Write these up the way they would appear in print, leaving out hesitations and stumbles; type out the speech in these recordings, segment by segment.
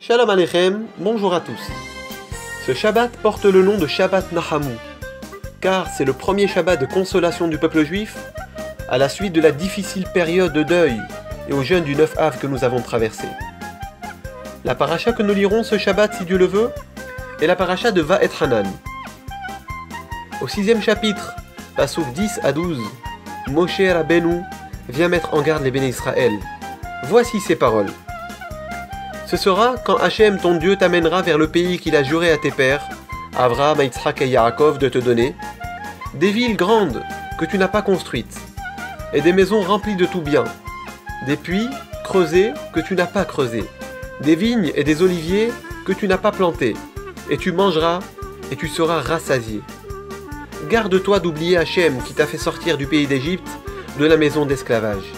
Shalom Aleichem, bonjour à tous. Ce Shabbat porte le nom de Shabbat Nahamu, car c'est le premier Shabbat de consolation du peuple juif à la suite de la difficile période de deuil et au jeûne du 9 Av que nous avons traversé. La paracha que nous lirons ce Shabbat, si Dieu le veut, est la paracha de Va'et Hanan. Au 6e chapitre, Passouk 10 à 12, Moshe Rabbeinu vient mettre en garde les béné Israël. Voici ces paroles. Ce sera quand Hachem, ton Dieu, t'amènera vers le pays qu'il a juré à tes pères, Abraham, Yitzhak et Yaakov, de te donner, des villes grandes que tu n'as pas construites, et des maisons remplies de tout bien, des puits creusés que tu n'as pas creusés, des vignes et des oliviers que tu n'as pas plantés, et tu mangeras et tu seras rassasié. Garde-toi d'oublier Hachem qui t'a fait sortir du pays d'Égypte, de la maison d'esclavage.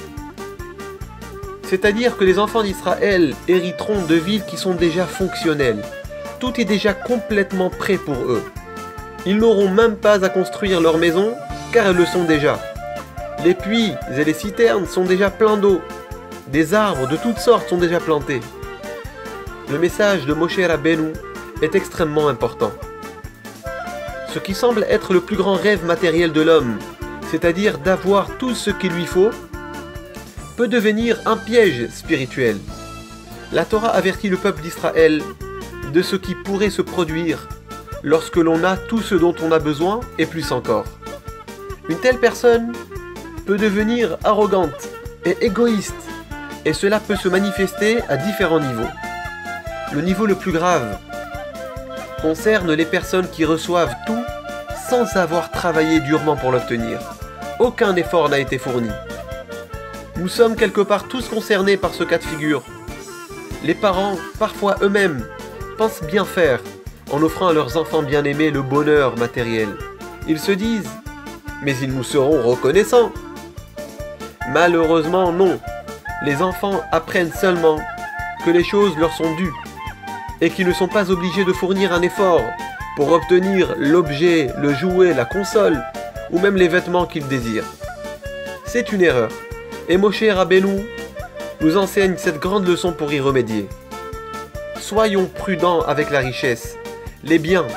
C'est-à-dire que les enfants d'Israël hériteront de villes qui sont déjà fonctionnelles. Tout est déjà complètement prêt pour eux. Ils n'auront même pas à construire leur maison, car elles le sont déjà. Les puits et les citernes sont déjà pleins d'eau. Des arbres de toutes sortes sont déjà plantés. Le message de Moshe Rabbeinu est extrêmement important. Ce qui semble être le plus grand rêve matériel de l'homme, c'est-à-dire d'avoir tout ce qu'il lui faut, peut devenir un piège spirituel. La Torah avertit le peuple d'Israël de ce qui pourrait se produire lorsque l'on a tout ce dont on a besoin et plus encore. Une telle personne peut devenir arrogante et égoïste, et cela peut se manifester à différents niveaux. Le niveau le plus grave concerne les personnes qui reçoivent tout sans avoir travaillé durement pour l'obtenir. Aucun effort n'a été fourni. Nous sommes quelque part tous concernés par ce cas de figure. Les parents, parfois eux-mêmes, pensent bien faire en offrant à leurs enfants bien-aimés le bonheur matériel. Ils se disent « mais ils nous seront reconnaissants ». Malheureusement non, les enfants apprennent seulement que les choses leur sont dues et qu'ils ne sont pas obligés de fournir un effort pour obtenir l'objet, le jouet, la console ou même les vêtements qu'ils désirent. C'est une erreur. Et Moshe Rabbeinu nous enseigne cette grande leçon pour y remédier. Soyons prudents avec la richesse, les biens,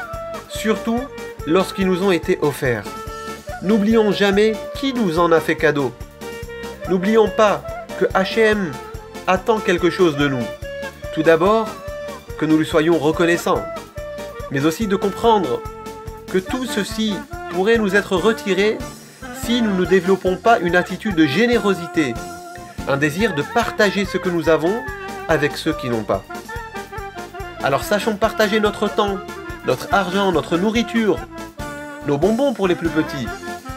surtout lorsqu'ils nous ont été offerts. N'oublions jamais qui nous en a fait cadeau. N'oublions pas que Hachem attend quelque chose de nous. Tout d'abord, que nous lui soyons reconnaissants, mais aussi de comprendre que tout ceci pourrait nous être retiré si nous ne développons pas une attitude de générosité, un désir de partager ce que nous avons avec ceux qui n'ont pas. Alors sachons partager notre temps, notre argent, notre nourriture, nos bonbons pour les plus petits,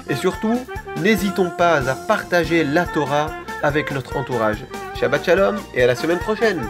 et surtout, n'hésitons pas à partager la Torah avec notre entourage. Shabbat Shalom et à la semaine prochaine.